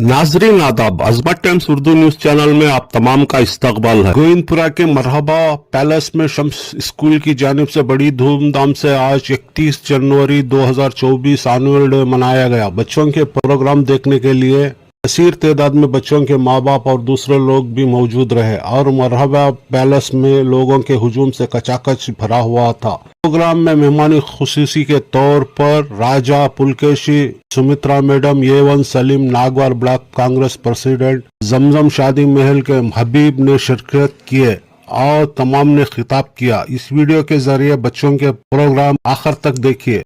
नाजरीन आदाब, अजमत times Urdu news channel में आप तमाम का इस्तकबाल है। गोविंदपुरा के मरहबा पैलेस में शम्स स्कूल की जानिब से बड़ी धूमधाम से आज 31 जनवरी 2024 एनुअल डे मनाया गया। बच्चों के प्रोग्राम देखने के लिए कसीर तादाद में बच्चों के माँ बाप और दूसरे लोग भी मौजूद रहे और मरहबा पैलेस में लोगों के हुजूम से कचाकच भरा हुआ था। प्रोग्राम में मेहमानी खुसूसी के तौर पर राजा पुलकेशी सुमित्रा मैडम, A1 सलीम नागवार ब्लॉक कांग्रेस प्रेसिडेंट, जमजम शादी महल के हबीब ने शिरकत किए और तमाम ने खिताब किया। इस वीडियो के जरिए बच्चों के प्रोग्राम आखिर तक देखिए।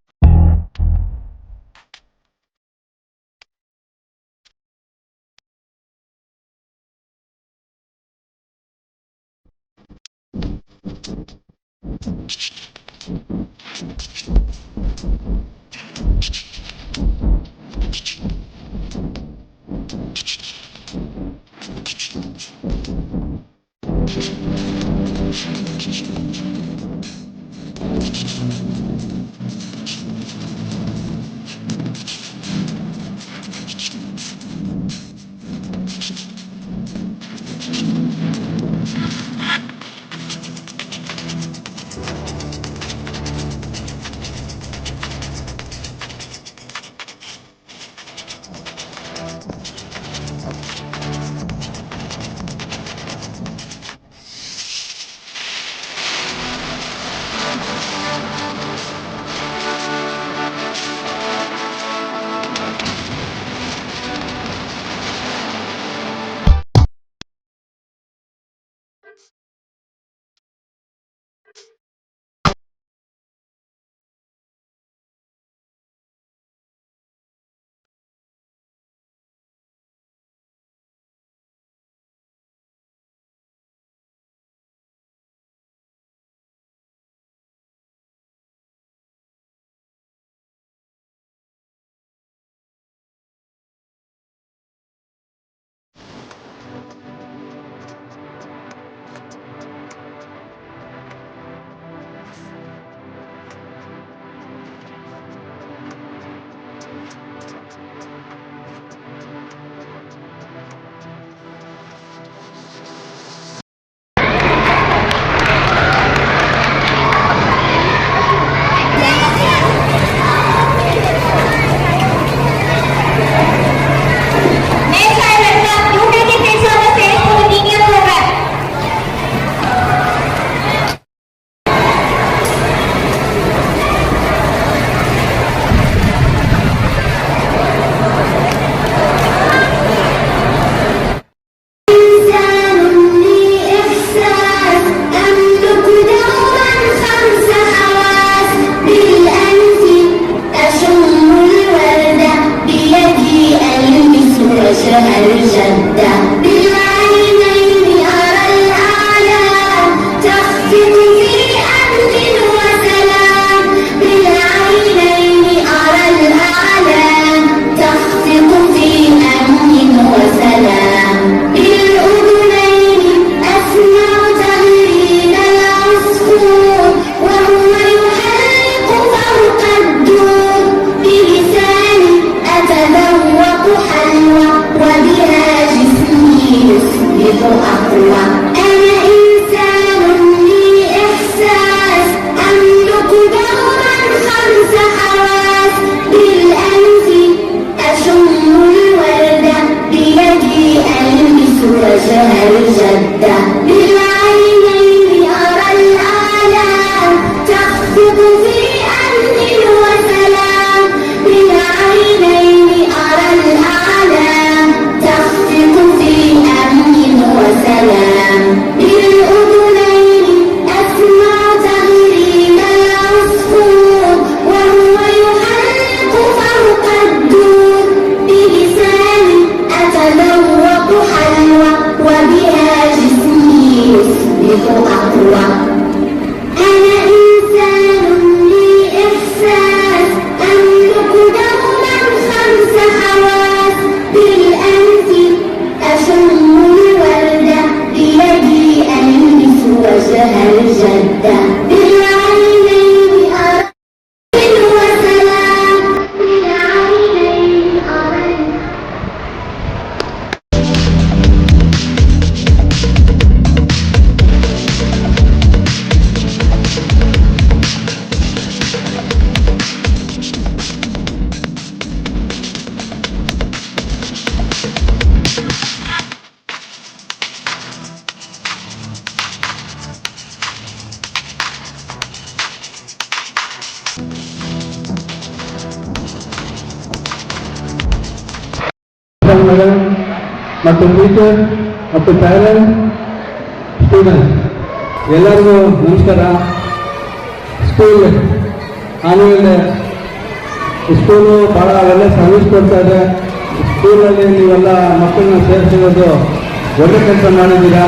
Yeah. ಮತ್ತು ಟೀಚರ್ ಮತ್ತು ಪ್ಯಾರೆಂಟ್ಸ್, ಸ್ಟೂಡೆಂಟ್ಸ್ ಎಲ್ಲರಿಗೂ ನಮಸ್ಕಾರ. ಸ್ಕೂಲ್ ಆಮೇಲೆ ಸ್ಕೂಲು ಭಾಳ ಒಳ್ಳೆ ಸರ್ವಿಸ್ ಕೊಡ್ತಾ ಇದೆ. ಸ್ಕೂಲಲ್ಲಿ ನೀವೆಲ್ಲ ಮಕ್ಕಳನ್ನ ಸೇರಿಸಿರೋದು ಒಳ್ಳೆ ಕೆಲಸ ಮಾಡಿದ್ದೀರಾ.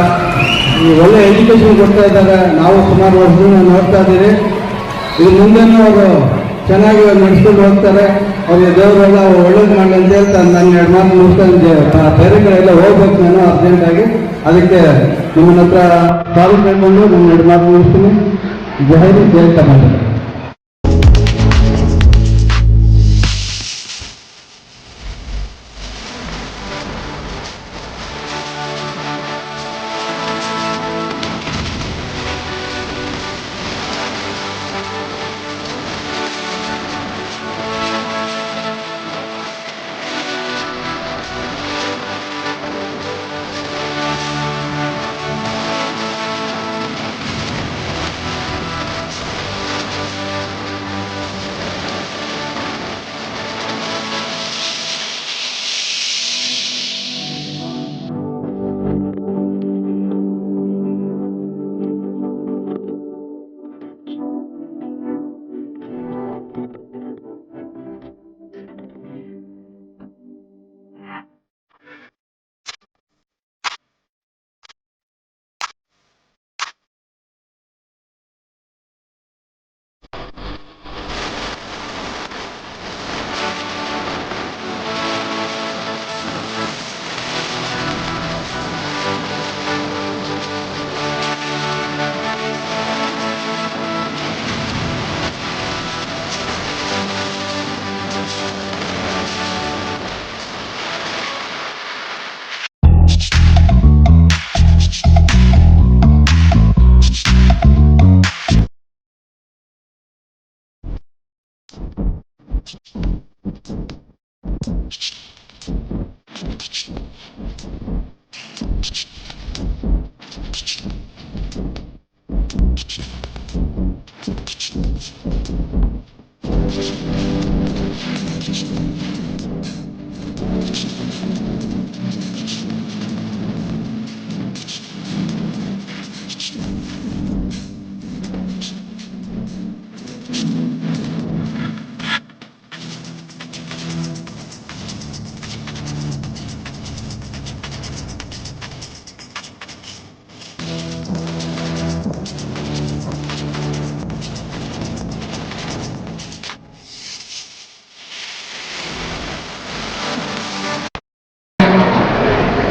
ಒಳ್ಳೆ ಎಜುಕೇಷನ್ ಕೊಡ್ತಾ ಇದ್ದಾರೆ. ನಾವು ಸುಮಾರು ವರ್ಷದಿಂದ ನೋಡ್ತಾ ಇದ್ದೀರಿ. ಇದು ಮುಂದೆನೂ ಅವರು ಚೆನ್ನಾಗಿ ನಡೆಸ್ಕೊಂಡು ಹೋಗ್ತಾರೆ. ಅವ್ರಿಗೆ ದೇವರೆಲ್ಲ ಒಳ್ಳೇದು ಮಾಡಲಿ ಅಂತ ಹೇಳ್ತಾ ನನ್ನ 2 ಮಾತು ಮುಗಿಸ್ಕೊಂಡು ಬೇರೆ ಕಡೆ ಎಲ್ಲ ಹೋಗ್ಬೇಕು ನಾನು ಅರ್ಜೆಂಟಾಗಿ. ಅದಕ್ಕೆ ನಿಮ್ಮನ್ನ ಹತ್ರ ಸಾರಿ ಕೇಳ್ಕೊಂಡು ನನ್ನ 2 ಮಾತು ಮುಗಿಸ್ತೀನಿ. ಜೈ ಹಿಂದ್, ಜೈ ಕರ್ನಾಟಕ.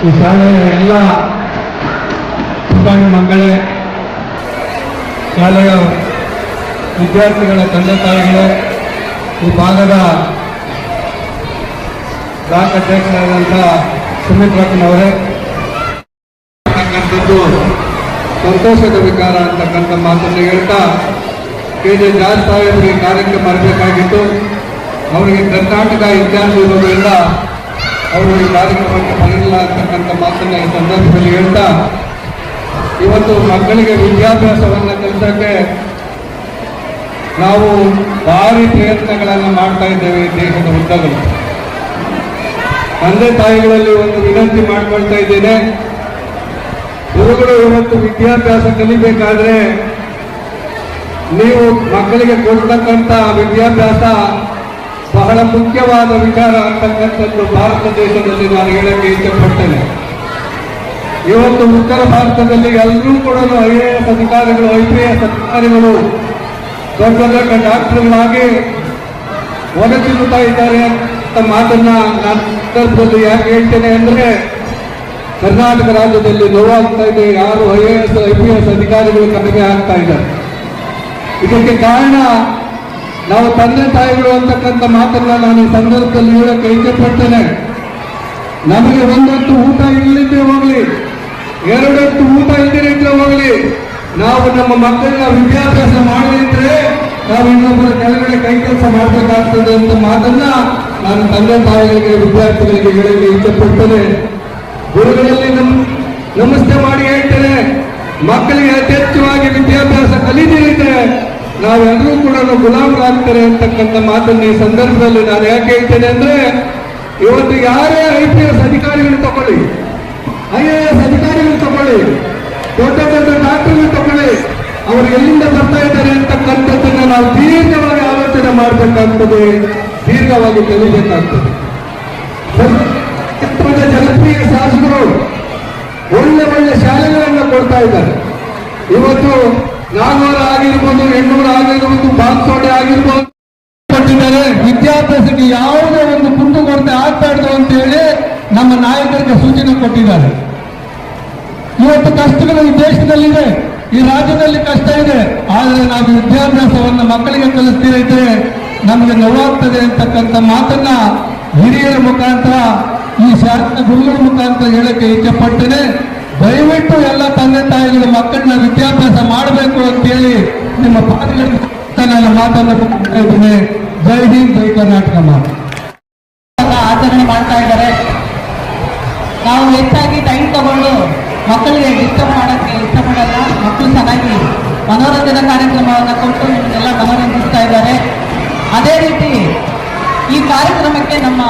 ಈ ಶಾಲೆಯ ಎಲ್ಲ ಪುಟಾಣಿ ಮಕ್ಕಳೇ, ಶಾಲೆಯ ವಿದ್ಯಾರ್ಥಿಗಳ ತಂದೆ ತಾಯಿಗಳೇ, ಈ ಭಾಗದ ಬ್ಲಾಕ್ ಅಧ್ಯಕ್ಷರಾದಂಥ ಸುಮಿತ್ರಪ್ಪನವರೇ, ಸಂತೋಷದ ವಿಚಾರ ಅಂತಕ್ಕಂಥ ಮಾತನ್ನು ಹೇಳ್ತಾ ಕೆ.ಜೆ. ಜಾರ್ಜ್ ಸಾಹೇಬರಿಗೆ ಕಾರ್ಯಕ್ರಮ ಮಾಡಬೇಕಾಗಿತ್ತು. ಅವರಿಗೆ ಕರ್ನಾಟಕ ಇತಿಹಾಸ ಇರೋದ್ರಿಂದ ಅವರು ಈ ಕಾರ್ಯಕ್ರಮಕ್ಕೆ ಬರಲಿಲ್ಲ ಅಂತಕ್ಕಂಥ ಮಾತನ್ನು ಈ ಸಂದರ್ಭದಲ್ಲಿ ಹೇಳ್ತಾ, ಇವತ್ತು ಮಕ್ಕಳಿಗೆ ವಿದ್ಯಾಭ್ಯಾಸವನ್ನು ಕಲಿಸೋಕ್ಕೆ ನಾವು ಭಾರಿ ಪ್ರಯತ್ನಗಳನ್ನು ಮಾಡ್ತಾ ಇದ್ದೇವೆ ಈ ದೇಶದ ಉದ್ದಗಲು. ತಂದೆ ತಾಯಿಗಳಲ್ಲಿ ಒಂದು ವಿನಂತಿ ಮಾಡ್ಕೊಳ್ತಾ ಇದ್ದೇನೆ, ಗುರುಗಳು ಇವತ್ತು ವಿದ್ಯಾಭ್ಯಾಸ ಕಲಿಬೇಕಾದ್ರೆ ನೀವು ಮಕ್ಕಳಿಗೆ ಕೊಡ್ತಕ್ಕಂಥ ವಿದ್ಯಾಭ್ಯಾಸ ಬಹಳ ಮುಖ್ಯವಾದ ವಿಚಾರ ಅಂತಕ್ಕಂಥದ್ದು ಭಾರತ ದೇಶದಲ್ಲಿ ನಾನು ಹೇಳಕ್ಕೆ ಇಷ್ಟಪಡ್ತೇನೆ. ಇವತ್ತು ಉತ್ತರ ಭಾರತದಲ್ಲಿ ಎಲ್ಲರೂ ಕೂಡ IAS ಅಧಿಕಾರಿಗಳು, IPS ಅಧಿಕಾರಿಗಳು, ದೊಡ್ಡ ದೊಡ್ಡ ಡಾಕ್ಟರ್ಗಳಾಗಿ ಒದಗಿಸುತ್ತಾ ಇದ್ದಾರೆ ಅಂತ ಮಾತನ್ನ ನಾನು ಸಂದರ್ಭದಲ್ಲಿ ಯಾಕೆ ಹೇಳ್ತೇನೆ ಅಂದ್ರೆ, ಕರ್ನಾಟಕ ರಾಜ್ಯದಲ್ಲಿ ನೋವಾಗ್ತಾ ಇದೆ. ಯಾರು IAS IPS ಅಧಿಕಾರಿಗಳು ಕಡಿಮೆ ಆಗ್ತಾ ಇದ್ದಾರೆ. ಇದಕ್ಕೆ ಕಾರಣ ನಾವು ತಂದೆ ತಾಯಿಗಳು ಅಂತಕ್ಕಂಥ ಮಾತನ್ನ ನಾನು ಈ ಸಂದರ್ಭದಲ್ಲಿ ಹೇಳಕ್ಕೆ ಇಷ್ಟಪಡ್ತೇನೆ. ನಮಗೆ ಒಂದೊತ್ತು ಊಟ ಇಲ್ಲದಿದ್ದೇ ಹೋಗ್ಲಿ, 2 ಹೊತ್ತು ಊಟ ಇಲ್ಲದಿದ್ದೇ ಹೋಗ್ಲಿ, ನಾವು ನಮ್ಮ ಮಕ್ಕಳನ್ನ ವಿದ್ಯಾಭ್ಯಾಸ ಮಾಡದಿದ್ರೆ ನಾವು ಇನ್ನೊಬ್ಬರ ಕೆಳಗಡೆ ಕೈ ಕೆಲಸ ಮಾಡಬೇಕಾಗ್ತದೆ ಅಂತ ಮಾತನ್ನ ನಾನು ತಂದೆ ತಾಯಿಗಳಿಗೆ, ವಿದ್ಯಾರ್ಥಿಗಳಿಗೆ ಹೇಳಲು ಇಷ್ಟಪಡ್ತೇನೆ. ಗುರುಗಳಲ್ಲಿ ನಮಸ್ತೆ ಮಾಡಿ ಹೇಳ್ತೇನೆ, ಮಕ್ಕಳಿಗೆ ಯಥೇಚ್ಛವಾಗಿ ವಿದ್ಯಾಭ್ಯಾಸ ಕಲಿದಿದ್ರೆ ನಾವೆಲ್ಲರೂ ಕೂಡ ಗುಲಾಮರಾಗ್ತಾರೆ ಅಂತಕ್ಕಂಥ ಮಾತನ್ನು ಈ ಸಂದರ್ಭದಲ್ಲಿ ನಾನು ಯಾಕೆ ಹೇಳ್ತೇನೆ ಅಂದ್ರೆ, ಇವತ್ತು ಯಾರೇ IPS ಅಧಿಕಾರಿಗಳು ತಗೊಳ್ಳಿ, IAS ಅಧಿಕಾರಿಗಳು ತಗೊಳ್ಳಿ, ದೊಡ್ಡ ದೊಡ್ಡ ಡಾಕ್ಟರ್ಗಳು ತಗೊಳ್ಳಿ, ಅವರು ಎಲ್ಲಿಂದ ಬರ್ತಾ ಇದ್ದಾರೆ ಅಂತಕ್ಕಂಥದ್ದನ್ನ ನಾವು ದೀರ್ಘವಾಗಿ ಆಲೋಚನೆ ಮಾಡಬೇಕಾಗ್ತದೆ, ದೀರ್ಘವಾಗಿ ಕಲಿಬೇಕಾಗ್ತದೆ. ಜನಪ್ರಿಯ ಶಾಸಕರು ಒಳ್ಳೆ ಒಳ್ಳೆ ಶಾಲೆಗಳನ್ನು ಕೊಡ್ತಾ ಇದ್ದಾರೆ. ಇವತ್ತು ನಾಗೂರ ಆಗಿರ್ಬೋದು, ಹೆಣ್ಣೂರ ಆಗಿರ್ಬೋದು, ಬಾನ್ಸೋಡೆ ಆಗಿರ್ಬೋದು ಕೊಟ್ಟಿದ್ದಾರೆ. ವಿದ್ಯಾಭ್ಯಾಸಕ್ಕೆ ಯಾವುದೇ ಒಂದು ಕುಂದುಕೊರತೆ ಆಗ್ಬಾರ್ದು ಅಂತ ಹೇಳಿ ನಮ್ಮ ನಾಯಕರಿಗೆ ಸೂಚನೆ ಕೊಟ್ಟಿದ್ದಾರೆ. ಇವತ್ತು ಕಷ್ಟಗಳು ಈ ದೇಶದಲ್ಲಿದೆ, ಈ ರಾಜ್ಯದಲ್ಲಿ ಕಷ್ಟ ಇದೆ, ಆದರೆ ನಾವು ವಿದ್ಯಾಭ್ಯಾಸವನ್ನು ಮಕ್ಕಳಿಗೆ ಕಲಿಸ್ತಿರೈತೆ ನಮಗೆ ನೋವಾಗ್ತದೆ ಅಂತಕ್ಕಂಥ ಮಾತನ್ನ ಹಿರಿಯರ ಮುಖಾಂತರ, ಈ ಶಾಸನ ಗುರುಗಳ ಮುಖಾಂತರ ಹೇಳಕ್ಕೆ ಇಚ್ಛೆಪಡ್ತೇನೆ. ದಯವಿಟ್ಟು ಎಲ್ಲ ತಂದೆ ತಾಯಿಗಳು ಮಕ್ಕಳನ್ನ ವಿದ್ಯಾಭ್ಯಾಸ ಮಾಡಬೇಕು ಅಂತ ಹೇಳಿ ನಿಮ್ಮ ಪಾದಗಳಿಗೆ ನನ್ನ ಮಾತನ್ನು ಇದ್ದೇನೆ. ಜೈ ಹಿಂದ್, ಜೈ ಕರ್ನಾಟಕ ಆಚರಣೆ ಮಾಡ್ತಾ ಇದ್ದಾರೆ. ನಾವು ಹೆಚ್ಚಾಗಿ ಟೈಮ್ ತಗೊಂಡು ಮಕ್ಕಳಿಗೆ ಡಿಸ್ಟರ್ಬ್ ಮಾಡೋಕ್ಕೆ ಇಷ್ಟಪಡಲ್ಲ. ಮಕ್ಕಳು ಚೆನ್ನಾಗಿ ಮನೋರಂಜನಾ ಕಾರ್ಯಕ್ರಮವನ್ನು ಕೊಟ್ಟು ನಿಮಗೆಲ್ಲ ಮನೋರಂಜಿಸ್ತಾ ಇದ್ದಾರೆ. ಅದೇ ರೀತಿ ಈ ಕಾರ್ಯಕ್ರಮಕ್ಕೆ ನಿಮ್ಮ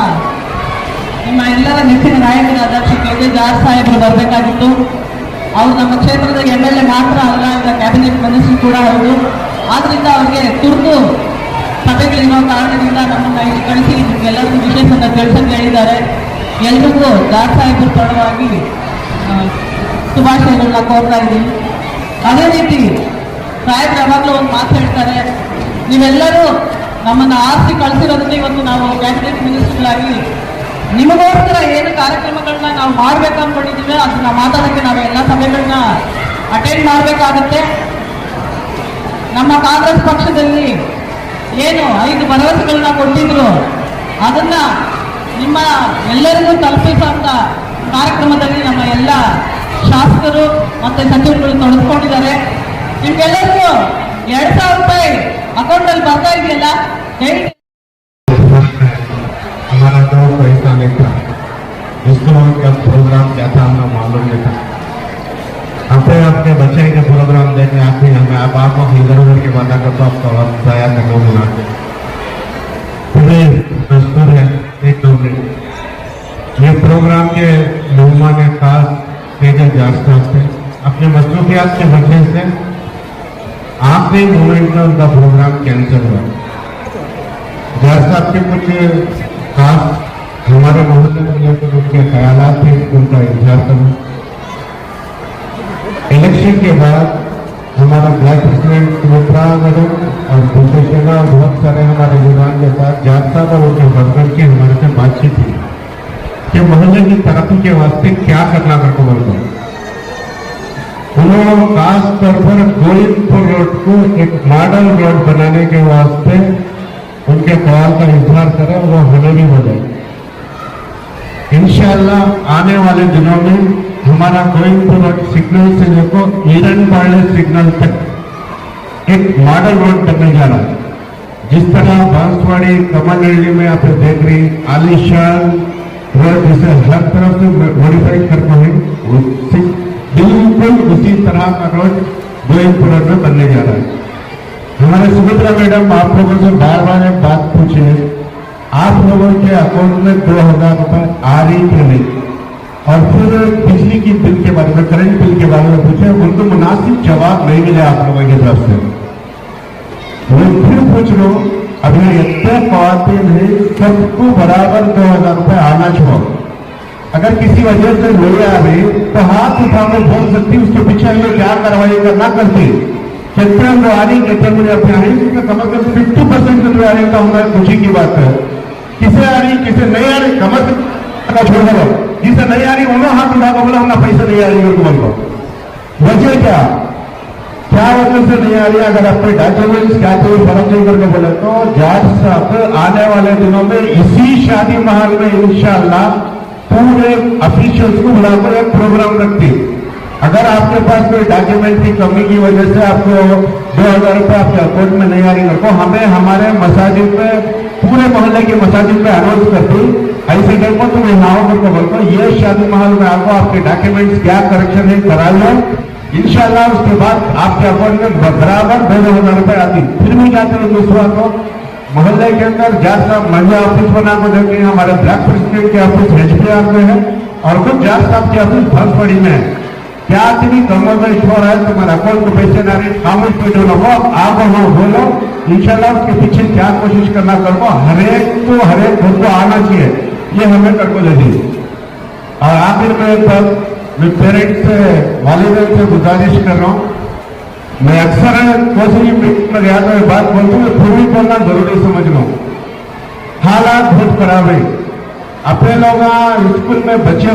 ಎಲ್ಲರ ನೆಚ್ಚಿನ ನಾಯಕರಾದ ಶ್ರೀ ಕೆ ಜಾರ್ಜ್ ಸಾಹೇಬರು ಬರಬೇಕಾಗಿತ್ತು. ಅವರು ನಮ್ಮ ಕ್ಷೇತ್ರದ MLA ಮಾತ್ರ ಅಲ್ಲ, ಈಗ ಕ್ಯಾಬಿನೆಟ್ ಮಿನಿಸ್ಟರ್ ಕೂಡ ಹೌದು. ಆದ್ರಿಂದ ಅವರಿಗೆ ತುರ್ತು ಸಭೆಗಳಿರೋ ಕಾರಣದಿಂದ ನಮ್ಮನ್ನು ಇಲ್ಲಿ ಕಳಿಸಿ ನಿಮಗೆಲ್ಲರಿಗೂ ವಿಶೇಷವನ್ನು ತಿಳಿಸಕ್ಕೆ ಹೇಳಿದ್ದಾರೆ. ಎಲ್ರಿಗೂ ಜಾರ್ಜ್ ಸಾಹೇಬರ ಪರವಾಗಿ ಶುಭಾಶಯಗಳನ್ನ ಕೋರ್ತಾ ಇದ್ದೀನಿ. ಅದೇ ರೀತಿ ಸಾಹೇಬ್ರು ಯಾವಾಗಲೂ ಒಂದು ಮಾತು ಹೇಳ್ತಾರೆ, ನೀವೆಲ್ಲರೂ ನಮ್ಮನ್ನು ಆರಿಸಿ ಕಳಿಸಿರೋದ್ರಿಂದ ಇವತ್ತು ನಾವು ಕ್ಯಾಬಿನೆಟ್ ಮಿನಿಸ್ಟರ್ಗಳಾಗಿ ನಿಮಗೋಸ್ಕರ ಏನು ಕಾರ್ಯಕ್ರಮಗಳನ್ನ ನಾವು ಮಾಡ್ಬೇಕು ಅನ್ಕೊಂಡಿದ್ದೀವಿ ಅದನ್ನ ಮಾತಾಡೋಕ್ಕೆ ನಾವು ಎಲ್ಲ ಸಭೆಗಳನ್ನ ಅಟೆಂಡ್ ಮಾಡಬೇಕಾಗತ್ತೆ. ನಮ್ಮ ಕಾಂಗ್ರೆಸ್ ಪಕ್ಷದಲ್ಲಿ ಏನು 5 ಭರವಸೆಗಳನ್ನ ಕೊಟ್ಟಿದ್ರು ಅದನ್ನ ನಿಮ್ಮ ಎಲ್ಲರಿಗೂ ತಲುಪಿಸುವಂತ ಕಾರ್ಯಕ್ರಮದಲ್ಲಿ ನಮ್ಮ ಎಲ್ಲ ಶಾಸಕರು ಮತ್ತೆ ಸಚಿವರುಗಳು ತೊಡಗಿಕೊಂಡಿದ್ದಾರೆ. ನಿಮ್ಗೆಲ್ಲರಿಗೂ 2,000 ರೂಪಾಯಿ ಅಕೌಂಟಲ್ಲಿ ಬರ್ತಾ ಇದೆಯಲ್ಲ, ಹೇಳಿ. हमारा तो पैसा नहीं था, जिसको का प्रोग्राम क्या था हमने मालूम नहीं था. अपने बच्चे के प्रोग्राम देखने आते हैं, हमें आप आपको इधर उधर की बात करते आपका वक्त जाया करना बनाते पूरे दस्तूर है. 1-2 मिनट ये प्रोग्राम के मेहमान खास केजल जार्ज साहब थे. अपने मसरूफियात के वजह से आखिरी मोमेंट में उनका प्रोग्राम कैंसिल हुआ. जार्ज साहब के कुछ खास हमारे मोहल्ले को लेकर उनके ख्यालात थे, उनका इंतजार करना. इलेक्शन के बाद हमारा ब्लॉक प्रेसिडेंट सुमित्रा मैडम और भूपेशना और बहुत सारे हमारे युवान के साथ जाट साहब और उनके हस्बैंड की हमारे से बातचीत हुई कि मोहल्ले की तरक्की के वास्ते क्या करना करके बोलते हैं. उन्होंने खास तौर पर गोविंदपुर रोड को एक मॉडल रोड बनाने के वास्ते उनके ख्याल का इजहार करें, वो हमें भी हो जाए. इंशाअल्लाह आने वाले दिनों में हमारा गोविंदपुर रोड सिग्नल से देखो ईरनपाड़े सिग्नल तक एक मॉडल रोड बनने जा रहा है. जिस तरह बांसवाड़ी कमलनहल्ली में आप देख रही आलिशान रोड जिसे हर तरफ से मॉडिफाई करना है, बिल्कुल उसी तरह का रोड गोविंदपुर रोड में बनने जा रहा है. हमारे सुमित्रा मैडम आप लोगों से बार बार एक बात पूछे, आप लोगों के अकाउंट में 2,000 रुपए आ रही थे नहीं, और फिर बिजली की बिल के बारे में, करंट बिल के बारे में पूछे, उनको मुनासिब जवाब नहीं मिले आप लोगों की तरफ से. वो फिर पूछ लो, अभी इतने खातिन है सबको बराबर 2,000 रुपए आना चाहिए. अगर किसी वजह से नहीं आ रही तो हाथ उठाकर बोल सकती, उसके पीछे हमें क्या कार्रवाई करना करती. क्षेत्र में आ रही कहते मुझे अपने आ रही, कम से कम 50% जो आ रही तो हमारी खुशी की बात है. किसे आ रही किसे नहीं आ रही कम से कम छोड़ दो, जिसे नहीं आ रही उन्होंने हाथ उठा बोला हमारा पैसा नहीं आ रही है. बोल वजह क्या वजह से नहीं आ रही? अगर अपने डॉक्यूमेंट्स क्या चाहिए फर्क नहीं करके बोले तो जाट साहब आने वाले दिनों में इसी शादी महल में इंशाअल्लाह पूरे ऑफिशियल्स को बुलाकर एक प्रोग्राम रखती. अगर आपके पास कोई डॉक्यूमेंट की कमी की वजह से आपको 2,000 रुपये आपके अकाउंट में नहीं आ रही तो हमें हमारे मसाजिद में पूरे मोहल्ले के मसाजिद में अनाउंस करती. ऐसे देखो तुम नाव को बोलते ये शादी महल में आपको आपके डॉक्यूमेंट्स क्या करेक्शन है करा लो, इंशाल्लाह उसके बाद आपके अकाउंट में बराबर 2,000 रुपए आती. फिर भी जाते हैं दूसरा को मोहल्ले के अंदर जाट साहब महिला ऑफिस बना को देखें, हमारे ब्लॉक प्रेसिडेंट के ऑफिस HPR में है, और खुद जाट साहब की ऑफिस बांसवाड़ी में क्या तुम्हें कमर में छोड़ है तुम्हारे अकाउंट को पैसे ना रहे खामोश बैठो लोगो आप हो बोलो इंशाल्लाह उसके पीछे क्या कोशिश करना करो हरेक घर को आना चाहिए ये हमें करको दे दी। और आखिर में पेरेंट्स से वालिदैन से गुजारिश कर रहा हूँ। मैं अक्सर कोई मीटिंग में गया तो ये बात बोलता हूँ फिर भी बोलना जरूरी समझ लो। हालात बहुत खराब है। अपने लोग स्कूल में बच्चे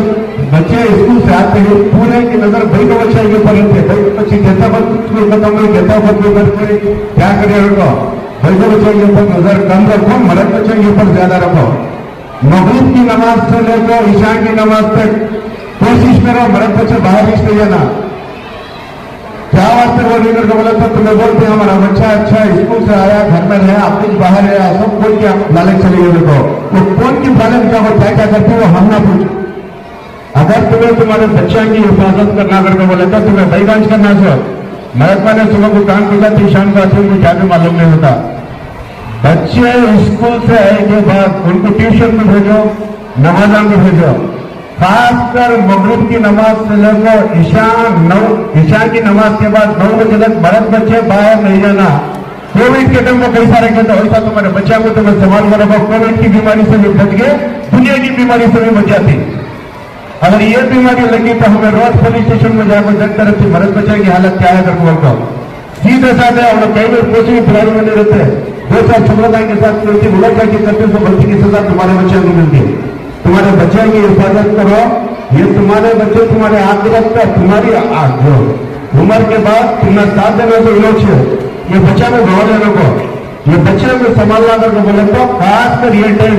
स्कूल से आते हैं पूरे की नजर भाई को बच्चे के ऊपर रहते भाई बच्चे कहता वक्त स्कूल खत्म हुई कहता वक्त ऊपर करे क्या करे उनको भाई को बच्चे के ऊपर नजर कम रखो मर्द बच्चे के ऊपर ज्यादा रखो। मगरिब की नमाज से लेकर ईशा की नमाज तक कोशिश करो मर्द बच्चे बाहर नहीं जाना। क्या वास्ते वो लेकर के बोला था तुम्हें बोलते हमारा बच्चा अच्छा स्कूल से आया घर में रहा आप कुछ बाहर आया सब कौन क्या लालच चली गई देखो वो कौन की लालच क्या वो क्या करते हो हम ना पूछो। अगर तुम्हें तुम्हारे बच्चे की हिफाजत करना करके बोले तो तुम्हें भाईगांज करना चाहिए। महकमा ने सुबह को काम किया थी शाम को आते को क्या भी मालूम नहीं होता। बच्चे स्कूल से आए के बाद उनको ट्यूशन में भेजो नमाजा में भेजो। खासकर मगरिब की नमाज से लेकर ईशा की नमाज के बाद 9 बजे तक मर्द बच्चे बाहर नहीं जाना। कोविड के टाइम में कई सारे कहते वैसा तुम्हारे बच्चा को तुम्हें संभाल कर रखो कोविड की बीमारी से भी बच गए दुनिया की बीमारी से भी बच जाती। अगर ये बीमारी लगी तो हमें रोज पुलिस स्टेशन में जाकर देखते रहते मर्द बच्चे की हालत क्या है करके बोलता सीधे साधे हम लोग कई बार कोचिंग खिलाड़ी में नहीं रहते 2 साल छुपरदाई के साथ मिलती मुलाकात करते तो गलती की सजा तुम्हारे बच्चे को मिलती। तुम्हारे बच्चे की हिफाजत करो ये तुम्हारे बच्चे तुम्हारे आखिरत का तुम्हारी जो उम्र के बाद तुम्हें साथ देने को इलाज है ये बच्चा में भाव देने को ये बच्चे को संभालना करके बोले तो खासकर ये टाइम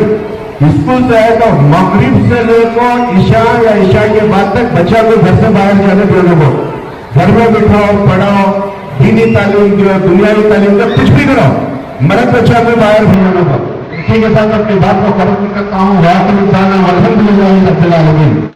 स्कूल से आए तो मगरिब से लेकर ईशा या ईशा के बाद तक बच्चा को घर से बाहर जाने देने को घर में बिठाओ पढ़ाओ दीनी तालीम जो दुनियावी तालीम का कुछ भी करो मर्द बच्चा को बाहर भेजना को इसी के साथ अपनी बात को खत्म करता हूँ। वाक़ई इंसान अल्हम्दुलिल्लाह रब्बिल आलमीन।